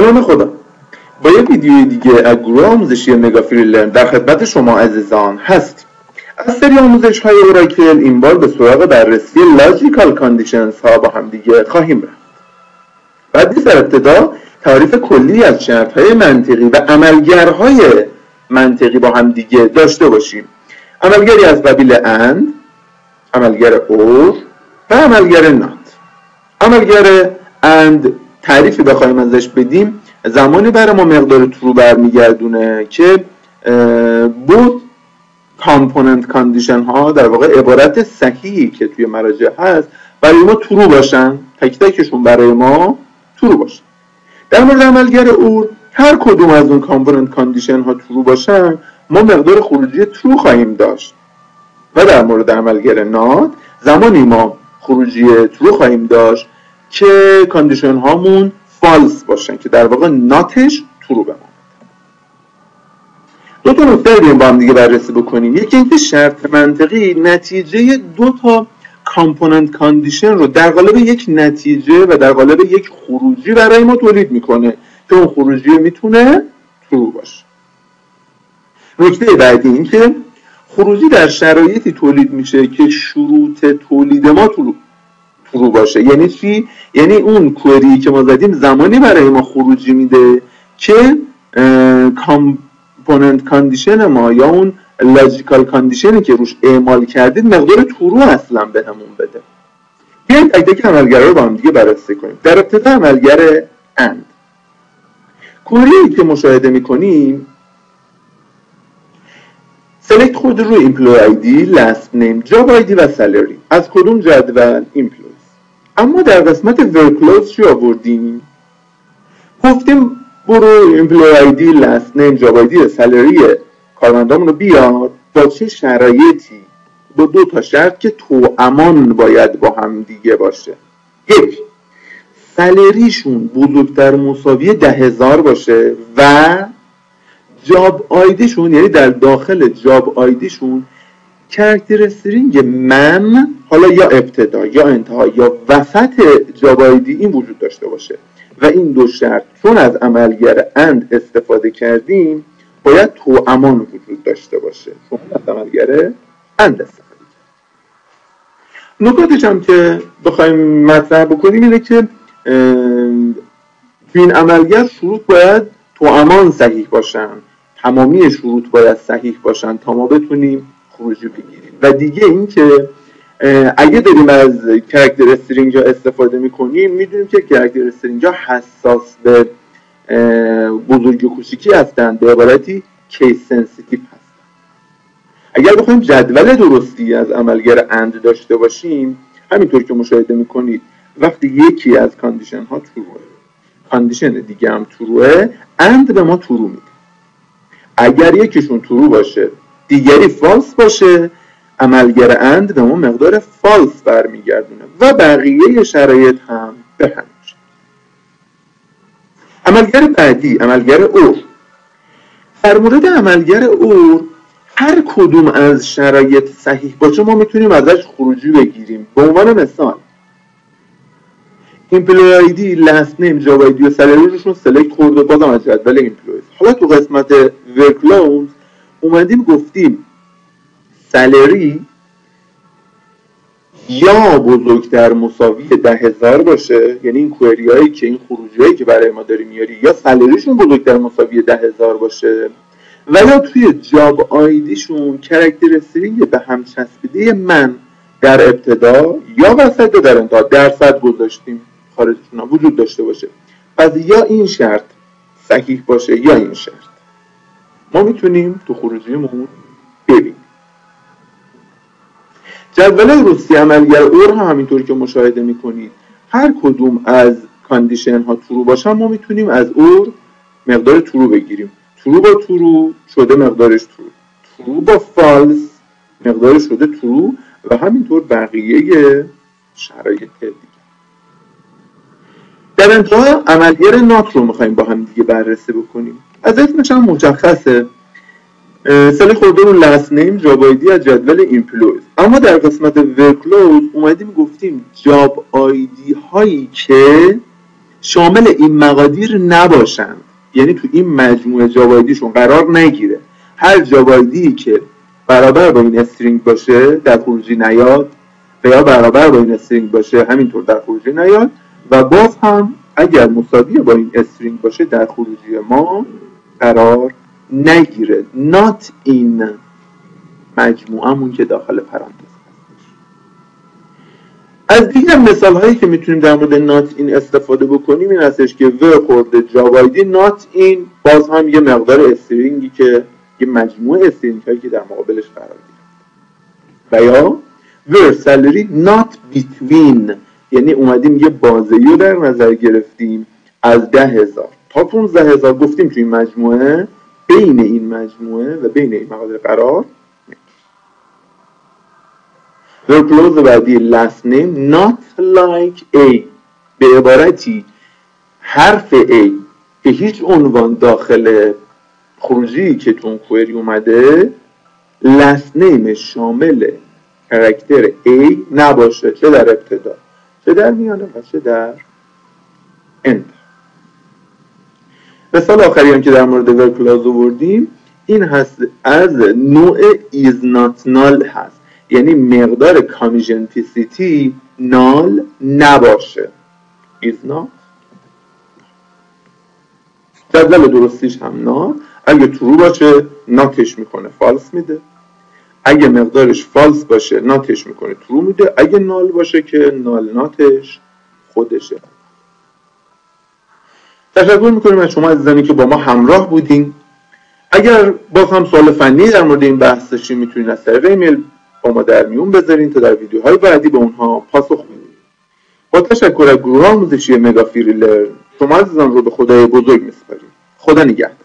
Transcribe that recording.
به نام خدا. با یک ویدیوی دیگه از گروه آموزشی مگا فری لرن در خدمت شما عزیزان هستیم. از سری آموزش های اوراکل این بار به سراغ بررسی لاجیکال کاندیشنز ها با هم دیگه خواهیم رفت. بعد نیز در ابتدا تعریف کلی از شرط های منطقی و عملگرهای منطقی با هم دیگه داشته باشیم. عملگری از قبیل اند، عملگر اور و عملگر نات. عملگر اند تعریفی بخوایم ازش بدیم زمانی برای ما مقدار ترو برمیگردونه که بود کامپوننت کاندیشن ها در واقع عبارت صحیحی که توی مراجع هست برای ما ترو باشن، تک تکشون برای ما ترو باشن. در مورد عملگر اور هر کدوم از اون کامپوننت کاندیشن ها ترو باشن ما مقدار خروجی ترو خواهیم داشت و در مورد عملگر نات زمانی ما خروجی ترو خواهیم داشت که کاندیشن هامون فالس باشن که در واقع ناتش ترو بماند. دو تا نکته رو با هم دیگه بررسی بکنیم. یکی اینکه شرط منطقی نتیجه دو تا کامپوننت کاندیشن رو در قالب یک نتیجه و در قالب یک خروجی برای ما تولید میکنه که اون خروجی میتونه ترو باشه. نکته بعدی این که خروجی در شرایطی تولید میشه که شروط تولید ما ترو باشه. یعنی چی؟ یعنی اون کوئری که ما زدیم زمانی برای ما خروجی میده که کامپوننت کاندیشن ما یا اون لاجیکال کاندیشنی که روش اعمال کردید مقدار ترو اصلا بهمون بده. بیایم تک تک عملگرها رو با هم دیگه بررسی کنیم. در ابتدا عملگر اند. کوئری که مشاهده میکنیم سلکت خود روی ایمپلوی آیدی، لاست نیم، جاب آیدی و سالری. از کدوم جدول؟ ایمپلویز. اما در قسمت ورکلوز چی آوردیم؟ گفتیم برو ایمپلوی آیدی، لاست نیم، جاب آیدی و سالری کارمندامون رو بیار با چه شرایطی؟ با دو تا شرط که توامان باید با هم دیگه باشه. یک، سالریشون بزرگتر مساوی 10,000 باشه و جاب آیدیشون، یعنی در داخل جاب آیدیشون کاراکترسترینگ من، حالا یا ابتدا یا انتها یا وسط جاب آیدی این وجود داشته باشه و این دو شرط چون از عملگر اند استفاده کردیم باید توامان وجود داشته باشه چون از عملگر اند استفاده کردیم. نکاتش هم که بخوایم مطرح بکنیم اینه که این عملگر شروط باید توامان صحیح باشن، تمامی شروط باید صحیح باشن تا ما بتونیم خروجی بگیریم. و دیگه این که اگه داریم از کاراکترسترینگ ها استفاده میکنیم میدونیم که کاراکترسترینگ ها حساس به بزرگی و کوچیکی هستن، به عبارتی کیس سنسیتیو هستن. اگر بخوایم جدول درستی از عملگر اند داشته باشیم همینطور که مشاهده میکنید وقتی یکی از کاندیشن ها تروه، کاندیشن دیگه هم تروه، اند به ما ترو میده. اگر یکیشون ترو باشه دیگری فالس باشه عملگر اند به ما مقدار فالس برمیگردونه و بقیه شرایط هم به هم میشه. عملگر بعدی عملگر اور. در مورد عملگر اور هر کدوم از شرایط صحیح باشه ما میتونیم ازش خروجی بگیریم. به عنوان مثال ایمپلوی آیدی، لاست نیم، جاب آیدی و سالری روشون سلکت خورده بازم از جدول ایمپلویز. حالا تو قسمت ورکلوز اومدیم گفتیم سالری یا بزرگتر مساوی 10,000 باشه، یعنی این کوئری هایی که این خروجی هایی که برای ما داری میاری یا سالریشون بزرگتر مساوی 10,000 باشه و یا توی جاب آیدیشون کاراکترسترینگ به هم چسبیده من در ابتدا یا وسط در انتها درصد گذاشتیم خارجشون وجود داشته باشه. پس یا این شرط صحیح باشه یا این شرط ما میتونیم تو خروجیمون ببینیم. جدول روسی عملگر اور هم همینطور که مشاهده میکنید هر کدوم از کاندیشن ها ترو باشن ما میتونیم از اور مقدار ترو بگیریم. ترو با ترو شده مقدارش ترو، ترو با فالس مقدارش شده ترو و همینطور بقیه شرایط دیگه. در انتها عملگر نات رو میخوایم با هم دیگه بررسی بکنیم. از اسمش هم مشخصه سال خورده رو لاست نیم، جاب آیدی از جدول ایمپلویز. اما در قسمت ورکلوز اومدیم گفتیم جاب آیدی هایی که شامل این مقادیر نباشند، یعنی تو این مجموعه جاوایدیشون قرار نگیره. هر جاوایدی که برابر با این استرینگ باشه در خروجی نیاد و یا برابر با این استرینگ باشه همینطور در خروجی نیاد و باز هم اگر مساوی با این استرینگ باشه در خروجی ما قرار نگیره. not in مجموعمون که داخل پرانتز. از دیگر مثال هایی که میتونیم در مورد not in استفاده بکنیم این هستش که و خورده جاوایدی not in باز هم یه مقدار استرینگی که یه مجموعه استرینگ هایی که در مقابلش قرار گیره. و یا were salary not between، یعنی اومدیم یه بازه‌ای رو در نظر گرفتیم از 10,000 تا 15,000 گفتیم توی این مجموعه، بین این مجموعه و بین این مقادیر قرار were clause بعدی last name not like A، به عبارتی حرف A که هیچ عنوان داخل خروجی که تو اون کوئری اومده last name شامل کاراکتر A نباشه، چه در ابتدا چه در میانه و چه در end. مثال آخری هم که در مورد were clause آوردیم این هست از نوع is not null هست، یعنی مقدار کامیژنتیسیتی نال نباشه. is not جدول درستیش هم نال، اگه true باشه ناتش میکنه فالس میده، اگه مقدارش فالس باشه ناتش میکنه true میده، اگه نال باشه که نال ناتش خودشه. تشکر میکنیم از شما عزیزانی که با ما همراه بودین. اگر باز هم سوال فنی در مورد این بحث داشتین میتونین از طریق ایمیل با ما در میون بذارین تا در ویدیوهای بعدی به اونها پاسخ بدیم. با تشکر از گروه آموزشی مگافری لرن شما عزیزان رو به خدای بزرگ میسپاریم. خدا نگهدار.